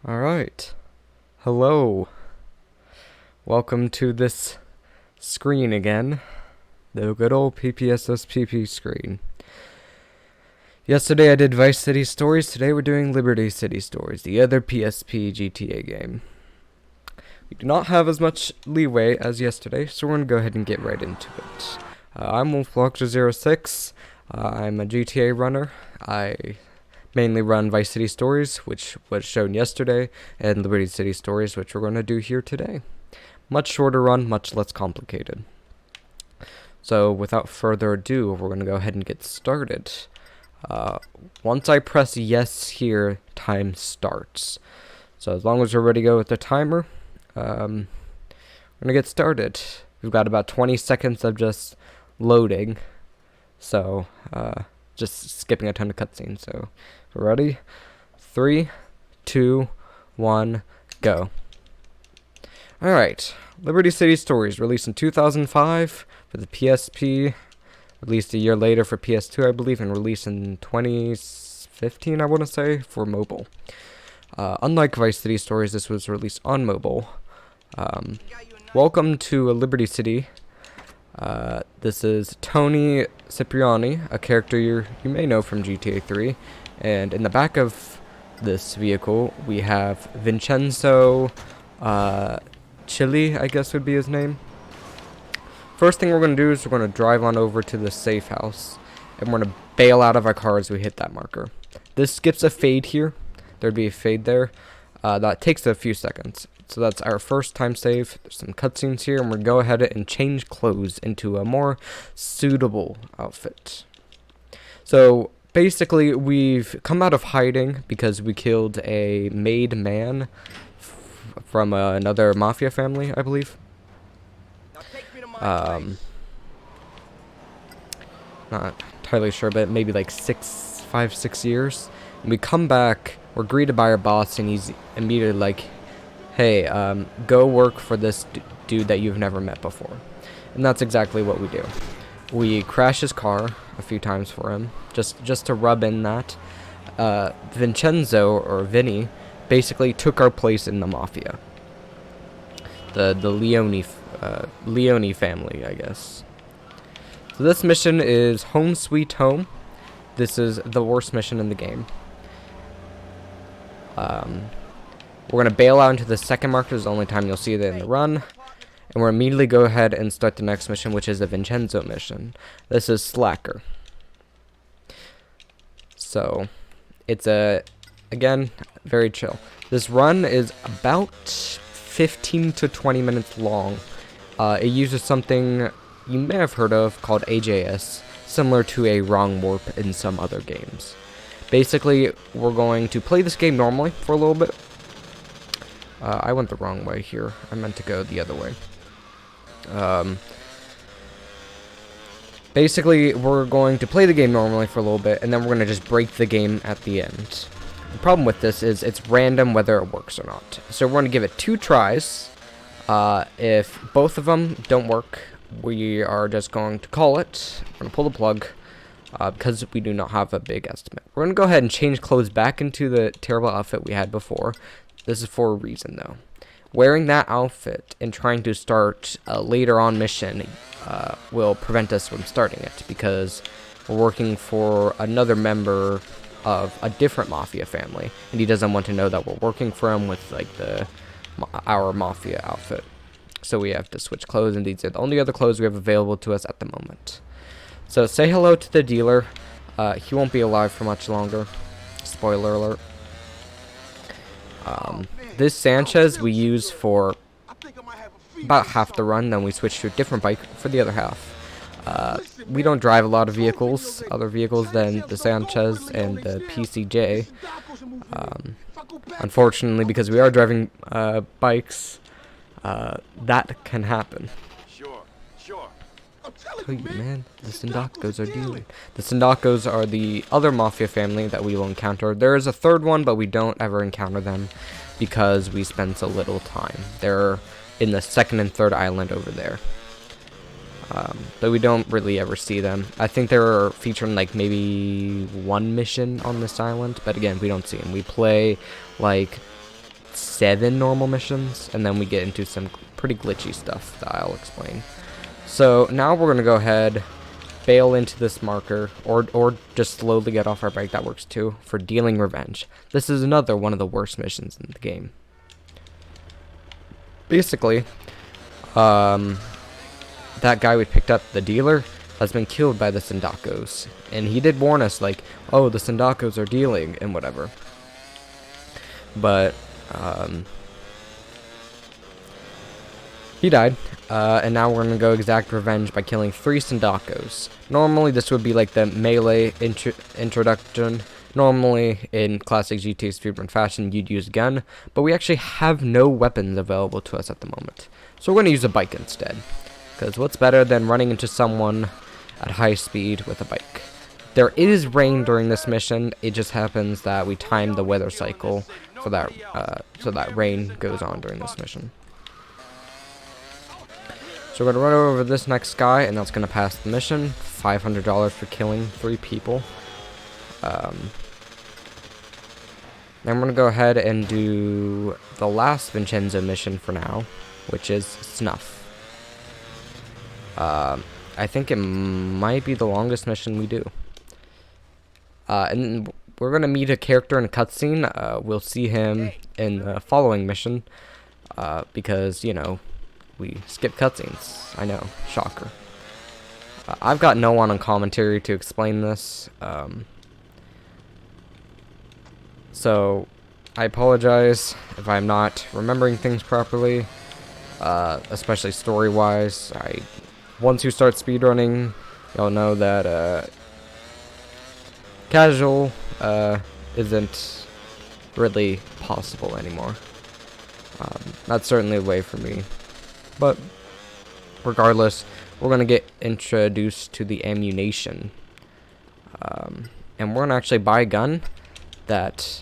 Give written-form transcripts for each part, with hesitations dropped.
Alright. Hello. Welcome to this screen again. The good old PPSSPP screen. Yesterday I did Vice City Stories. Today we're doing Liberty City Stories, the other PSP GTA game. We do not have as much leeway as yesterday, so we're going to go ahead and get right into it. I'm wolfbloxer06. I'm a GTA runner. I mainly run Vice City Stories, which was shown yesterday, and Liberty City Stories, which we're going to do here today. Much shorter run, much less complicated. So without further ado, we're going to go ahead and get started. Once I press yes here, time starts. So as long as we're ready to go with the timer, we're going to get started. We've got about 20 seconds of just loading. So, just skipping a ton of cutscenes. So, we're ready? 3, 2, 1, go. Alright, Liberty City Stories, released in 2005 for the PSP, released a year later for PS2, I believe, and released in 2015, I want to say, for mobile. Unlike Vice City Stories, this was released on mobile. Welcome to Liberty City. This is Tony Cipriani, a character you may know from GTA 3, and in the back of this vehicle we have Vincenzo Chili, I guess would be his name. First thing we're going to do is we're going to drive on over to the safe house, and we're going to bail out of our car as we hit that marker. This skips a fade here. There'd be a fade there. That takes a few seconds. So that's our first time save. There's some cutscenes here, and we're going to go ahead and change clothes into a more suitable outfit. So basically, we've come out of hiding because we killed a made man from another mafia family, I believe. Not entirely sure, but maybe like 5, 6 years. And we come back, we're greeted by our boss, and he's immediately like, hey, go work for this dude that you've never met before. And that's exactly what we do. We crash his car a few times for him, just to rub in that. Vincenzo, or Vinny, basically took our place in the mafia. The Leone family, I guess. So this mission is Home Sweet Home. This is the worst mission in the game. We're going to bail out into the second marker. This is the only time you'll see that in the run. And we'll immediately go ahead and start the next mission, which is the Vincenzo mission. This is Slacker. So, it's again, very chill. This run is about 15 to 20 minutes long. It uses something you may have heard of called AJS, similar to a wrong warp in some other games. Basically, we're going to play this game normally for a little bit. I went the wrong way here. I meant to go the other way. Basically, we're going to play the game normally for a little bit, and then we're going to just break the game at the end. The problem with this is it's random whether it works or not. So we're going to give it 2 tries. If both of them don't work, we are just going to call it. We're going to pull the plug. Because we do not have a big estimate. We're going to go ahead and change clothes back into the terrible outfit we had before. This is for a reason, though. Wearing that outfit and trying to start a later on mission will prevent us from starting it, because we're working for another member of a different mafia family, and he doesn't want to know that we're working for him with like our mafia outfit. So we have to switch clothes, and these are the only other clothes we have available to us at the moment. So say hello to the dealer. He won't be alive for much longer. Spoiler alert. This Sanchez we use for about half the run, then we switch to a different bike for the other half. We don't drive a lot of vehicles, other vehicles than the Sanchez and the PCJ. Unfortunately, because we are driving bikes, that can happen. Tell you, man, the Sindacos are dealing. The Sindacos are the other mafia family that we will encounter. There is a third one, but we don't ever encounter them because we spend so little time. They're in the second and third island over there. But we don't really ever see them. I think they're featuring like maybe one mission on this island, but again, we don't see them. We play like 7 normal missions, and then we get into some pretty glitchy stuff that I'll explain. So now we're gonna go ahead, bail into this marker, or just slowly get off our bike. That works too, for dealing revenge. This is another one of the worst missions in the game. Basically, that guy we picked up, the dealer, has been killed by the Sindacos, and he did warn us, like, oh, the Sindacos are dealing and whatever. But he died, and now we're gonna go exact revenge by killing 3 Sindacos. Normally this would be like the melee introduction. Normally in classic GTA speedrun fashion you'd use a gun, but we actually have no weapons available to us at the moment. So we're gonna use a bike instead, because what's better than running into someone at high speed with a bike? There is rain during this mission. It just happens that we timed the weather cycle for that, so that rain goes on during this mission. So we're gonna run over this next guy, and that's gonna pass the mission. $500 for killing 3 people. Then we're gonna go ahead and do the last Vincenzo mission for now, which is Snuff. I think it might be the longest mission we do. And we're gonna meet a character in a cutscene. We'll see him in the following mission, because, you know, we skip cutscenes. I know, shocker. I've got no one on commentary to explain this, so I apologize if I'm not remembering things properly, especially story-wise. Once you start speedrunning, you'll know that casual isn't really possible anymore. That's certainly a way for me. But regardless, we're going to get introduced to the ammunition. And we're going to actually buy a gun that,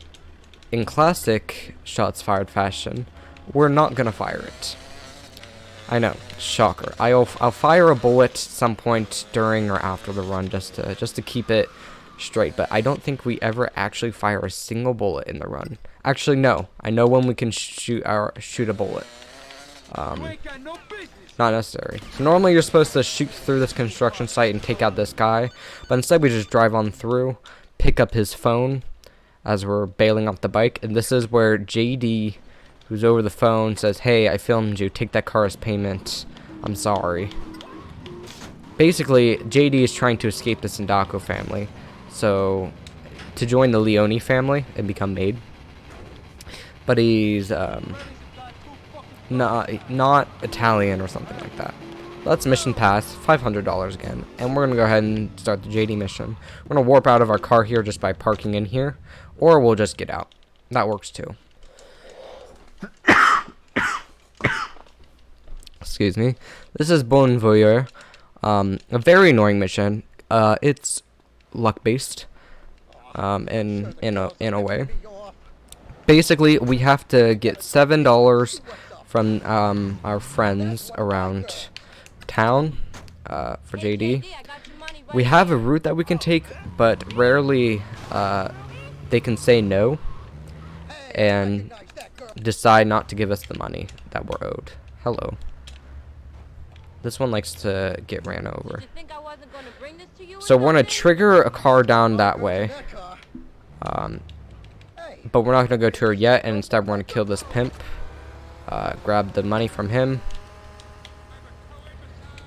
in classic shots fired fashion, we're not going to fire it. I know, shocker. I'll fire a bullet at some point during or after the run just to keep it straight, but I don't think we ever actually fire a single bullet in the run. Actually, no. I know when we can shoot a bullet. Not necessary. So normally you're supposed to shoot through this construction site and take out this guy, but instead we just drive on through, pick up his phone as we're bailing off the bike, and this is where JD, who's over the phone, says, "Hey, I filmed you, take that car as payment. I'm sorry." Basically, JD is trying to escape the Sindaco family, so to join the Leone family and become maid. But he's not Italian or something like that. That's mission pass, $500 again, and we're gonna go ahead and start the JD mission. We're gonna warp out of our car here just by parking in here, or we'll just get out. That works too. Excuse me. This is Bon Voyeur. A very annoying mission. It's luck based, in a way. Basically, we have to get $7 from our friends around town for JD. We have a route that we can take, but rarely they can say no and decide not to give us the money that we're owed. Hello. This one likes to get ran over. So we're gonna trigger a car down that way, but we're not gonna go to her yet, and instead we're gonna kill this pimp, grab the money from him,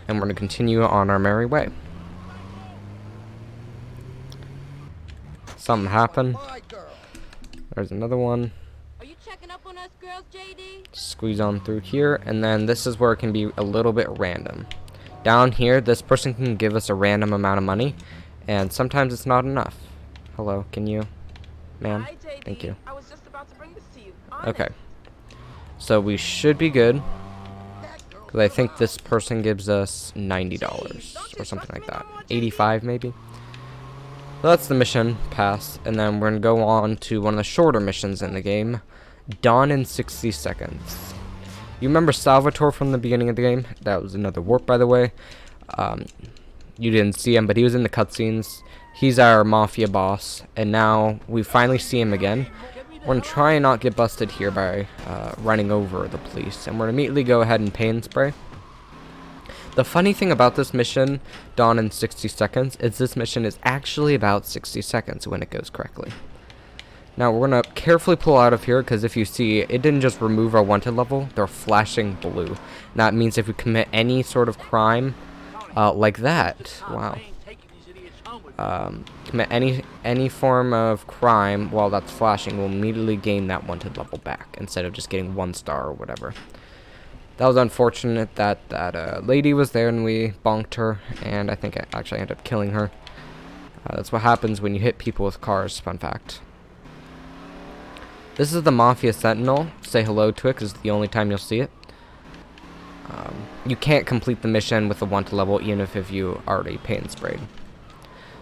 and we're gonna continue on our merry way. Something happened. There's another one. Are you checking up on us girls, JD? Squeeze on through here, and then this is where it can be a little bit random. Down here, this person can give us a random amount of money, and sometimes it's not enough. Hello, can you, ma'am? Hi, JD. Thank you. I was just about to bring this to you. Okay. So we should be good, because I think this person gives us $90 or something like that. 85 maybe. So that's the mission pass, and then we're going to go on to one of the shorter missions in the game, Dawn in 60 Seconds. You remember Salvatore from the beginning of the game? That was another warp, by the way. You didn't see him, but he was in the cutscenes. He's our mafia boss, and now we finally see him again. We're going to try and not get busted here by running over the police. And we're going to immediately go ahead and paint spray. The funny thing about this mission, Dawn in 60 seconds, is this mission is actually about 60 seconds when it goes correctly. Now we're going to carefully pull out of here, because if you see, it didn't just remove our wanted level, they're flashing blue. And that means if we commit any sort of crime like that, wow. Commit any form of crime while that's flashing, we'll immediately gain that wanted level back, instead of just getting 1 star or whatever. That was unfortunate that that lady was there and we bonked her, and I think I actually ended up killing her. That's what happens when you hit people with cars, fun fact. This is the Mafia Sentinel. Say hello to it, because it's the only time you'll see it. You can't complete the mission with the wanted level, even if you already paint sprayed.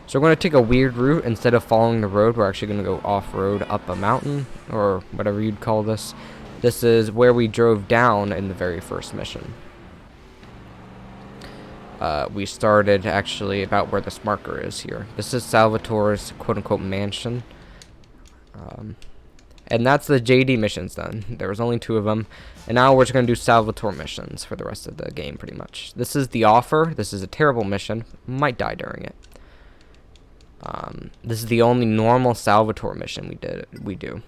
So we're going to take a weird route. Instead of following the road, we're actually going to go off-road up a mountain, or whatever you'd call this. This is where we drove down in the very first mission. We started actually about where this marker is here. This is Salvatore's quote-unquote mansion. And that's the JD missions done. There was only 2 of them. And now we're just going to do Salvatore missions for the rest of the game, pretty much. This is the offer. This is a terrible mission. Might die during it. This is the only normal Salvatore mission we do.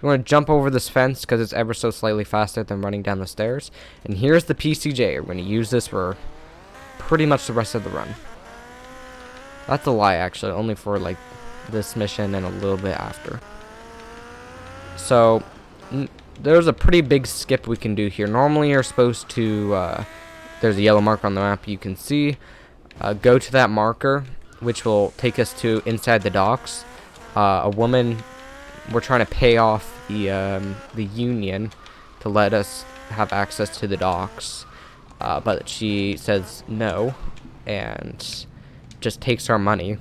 We're going to jump over this fence because it's ever so slightly faster than running down the stairs. And here's the PCJ. We're going to use this for pretty much the rest of the run. That's a lie, actually. Only for, like, this mission and a little bit after. So, there's a pretty big skip we can do here. Normally, you're supposed to, there's a yellow marker on the map you can see. Go to that marker, which will take us to inside the docks. A woman, we're trying to pay off the union to let us have access to the docks. But she says no, and just takes our money.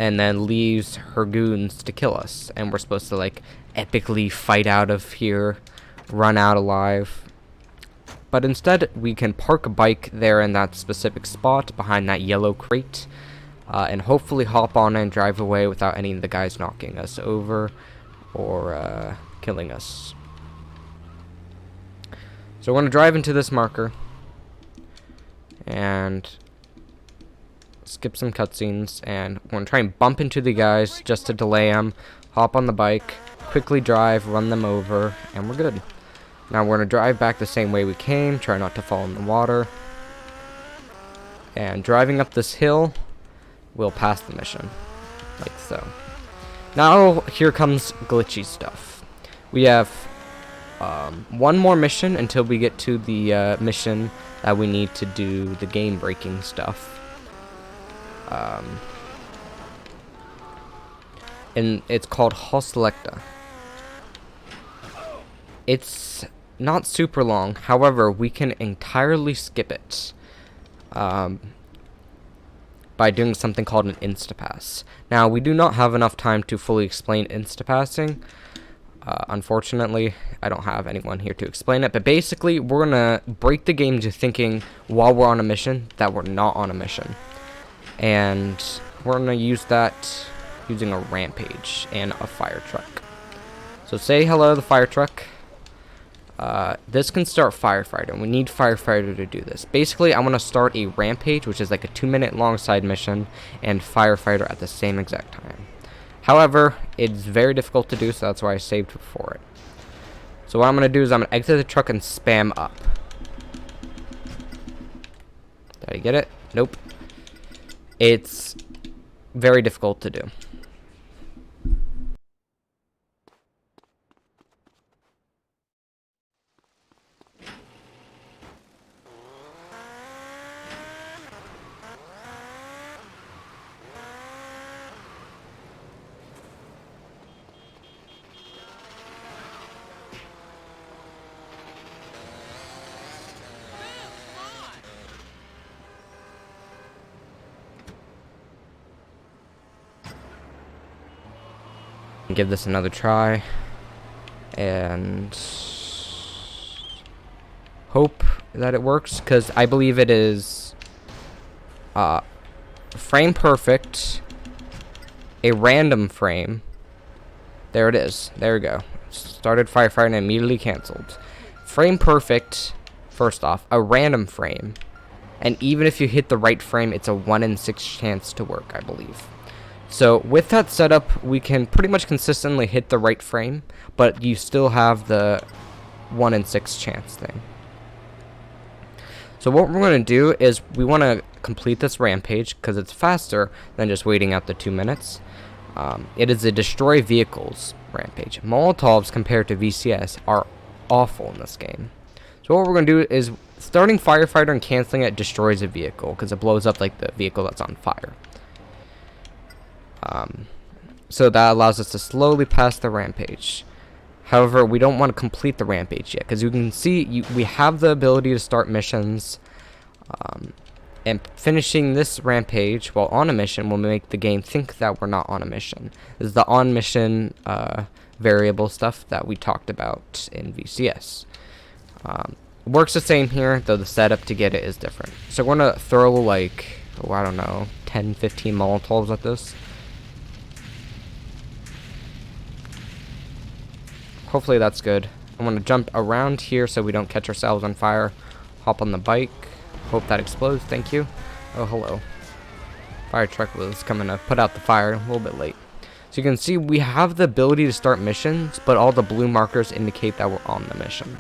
And then leaves her goons to kill us. And we're supposed to, like, epically fight out of here, run out alive. But instead, we can park a bike there in that specific spot behind that yellow crate. And hopefully hop on and drive away without any of the guys knocking us over or killing us. So we're going to drive into this marker. And skip some cutscenes, and we're going to try and bump into the guys just to delay them, hop on the bike, quickly drive, run them over, and we're good. Now we're going to drive back the same way we came, try not to fall in the water, and driving up this hill, we'll pass the mission, like so. Now here comes glitchy stuff. We have one more mission until we get to the mission that we need to do the game breaking stuff. And it's called Hoselecta. It's not super long, however, we can entirely skip it by doing something called an Instapass. Now, we do not have enough time to fully explain Instapassing. Unfortunately, I don't have anyone here to explain it, but basically, we're gonna break the game to thinking while we're on a mission that we're not on a mission. And we're going to use that using a rampage and a fire truck. So say hello to the fire truck. This can start firefighter. We need firefighter to do this. Basically, I want to start a rampage, which is like a 2-minute long side mission, and firefighter at the same exact time. However, it's very difficult to do, so that's why I saved for it. So what I'm going to do is I'm going to exit the truck and spam up. Did I get it? Nope. It's very difficult to do. Give this another try and hope that it works, because I believe it is frame perfect, a random frame, There it is. There we go. Started firefighting and immediately canceled. Frame perfect. First off, a random frame. And even if you hit the right frame, it's a 1 in 6 chance to work, I believe. So with that setup, we can pretty much consistently hit the right frame, but you still have the 1 in 6 chance thing. So what we're going to do is we want to complete this rampage because it's faster than just waiting out the 2 minutes. It is a destroy vehicles rampage. Molotovs compared to VCS are awful in this game. So what we're going to do is starting firefighter and canceling it destroys a vehicle because it blows up like the vehicle that's on fire. So that allows us to slowly pass the rampage. However, we don't want to complete the rampage yet because you can see we have the ability to start missions. And finishing this rampage while on a mission will make the game think that we're not on a mission. This is the on mission variable stuff that we talked about in VCS. Works the same here, though the setup to get it is different. So we're going to throw like, oh, I don't know, 10, 15 Molotovs at this. Hopefully that's good. I'm going to jump around here so we don't catch ourselves on fire. Hop on the bike. Hope that explodes. Thank you. Oh, hello. Fire truck was coming to put out the fire a little bit late. So you can see we have the ability to start missions, but all the blue markers indicate that we're on the mission.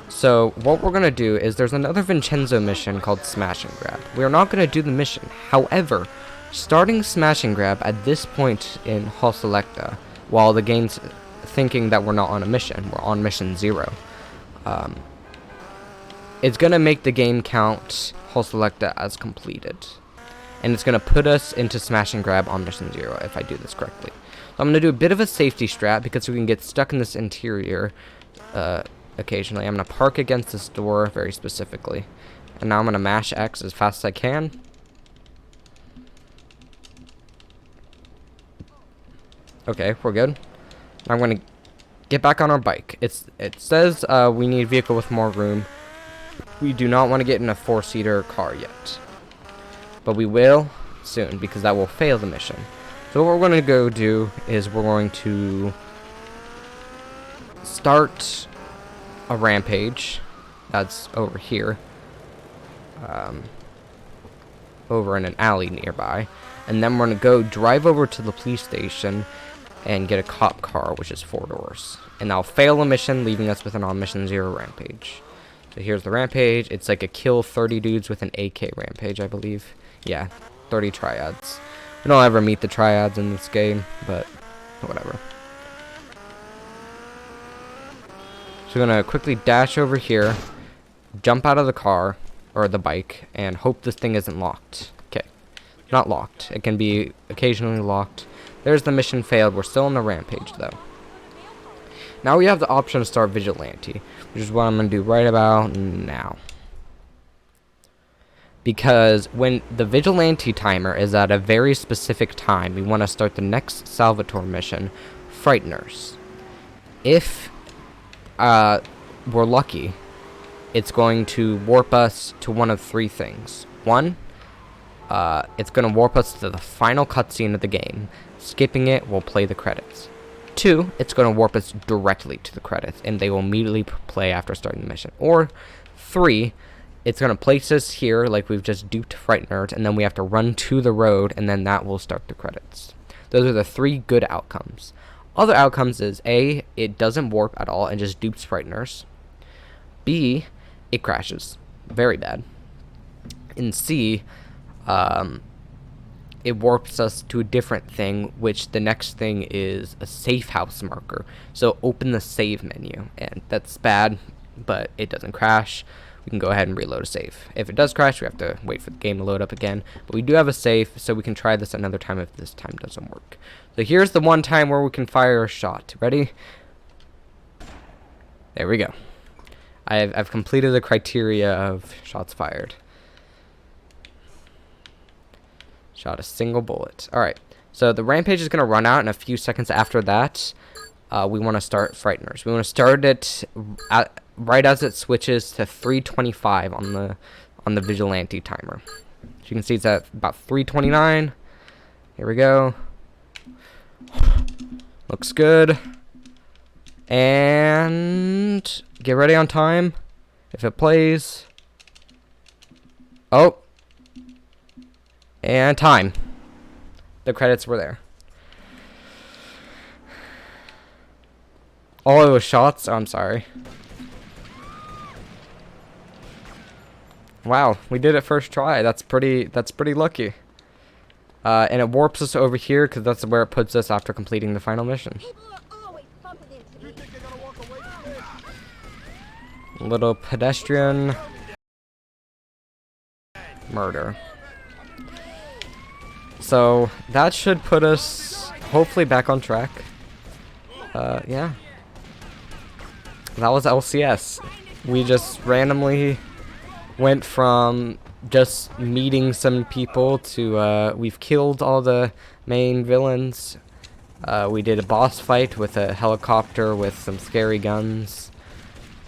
So what we're going to do is there's another Vincenzo mission called Smash and Grab. We're not going to do the mission. However, starting Smash and Grab at this point in Hall Selecta, while the game's thinking that we're not on a mission, we're on mission 0. It's going to make the game count Hall Selecta as completed. And it's going to put us into Smash and Grab on mission 0 if I do this correctly. So I'm going to do a bit of a safety strat because we can get stuck in this interior occasionally. I'm going to park against this door very specifically. And now I'm going to mash X as fast as I can. Okay, we're good. I'm going to get back on our bike. It says we need a vehicle with more room. We do not want to get in a 4-seater car yet. But we will soon because that will fail the mission. So what we're going to go do is we're going to start a rampage. That's over here. Over in an alley nearby. And then we're going to go drive over to the police station and get a cop car, which is 4 doors. And I'll fail a mission, leaving us with an on mission 0 rampage. So here's the rampage. It's like a kill 30 dudes with an AK rampage, I believe. Yeah, 30 triads. We don't ever meet the triads in this game, but whatever. So we're going to quickly dash over here, jump out of the car, or the bike, and hope this thing isn't locked. Okay, not locked. It can be occasionally locked. There's the mission failed. We're still on the rampage, though. Now we have the option to start Vigilante, which is what I'm going to do right about now. Because when the Vigilante timer is at a very specific time, we want to start the next Salvatore mission, Frighteners. If we're lucky, it's going to warp us to one of 3 things. 1, it's going to warp us to the final cutscene of the game. Skipping it will play the credits. 2, it's going to warp us directly to the credits, and they will immediately play after starting the mission. Or 3, it's going to place us here like we've just duped Frighteners, and then we have to run to the road, and then that will start the credits. Those are the 3 good outcomes. Other outcomes is A, it doesn't warp at all and just dupes Frighteners. B, it crashes. Very bad. And C, it warps us to a different thing, which the next thing is a safe house marker. So open the save menu, and that's bad, but it doesn't crash. We can go ahead and reload a save. If it does crash, we have to wait for the game to load up again. But we do have a save, so we can try this another time if this time doesn't work. So here's the one time where we can fire a shot. Ready? There we go. I've completed the criteria of shots fired. Shot a single bullet. Alright, so the rampage is going to run out in a few seconds after that. We want to start Frighteners. We want to start it right as it switches to 3:25 on the Vigilante timer. As you can see, it's at about 3:29. Here we go. Looks good. And get ready on time. If it plays. Oh. And time. The credits were there. All those shots. Oh, I'm sorry. Wow, we did it first try. That's pretty lucky. And it warps us over here because that's where it puts us after completing the final mission. Little pedestrian murder. So that should put us hopefully back on track. Yeah. That was LCS. We just randomly went from just meeting some people to we've killed all the main villains. We did a boss fight with a helicopter with some scary guns.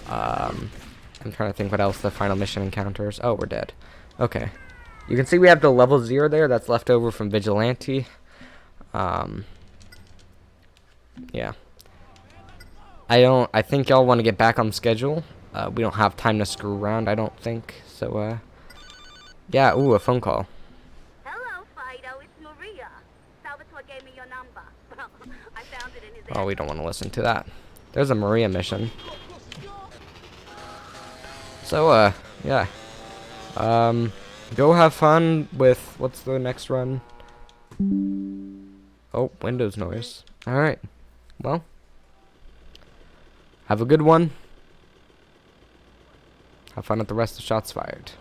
I'm trying to think what else the final mission encounters. Oh, we're dead. Okay. You can see we have the level 0 there. That's left over from Vigilante. Yeah. I think y'all want to get back on schedule. We don't have time to screw around, I don't think. So, yeah, ooh, a phone call. Hello, Fido, it's Maria. Salvatore gave me your number. I found it in his Oh, we don't want to listen to that. There's a Maria mission. So, yeah. Go have fun with, what's the next run? Oh, Windows noise. Alright. Well. Have a good one. Have fun at the rest of Shots Fired.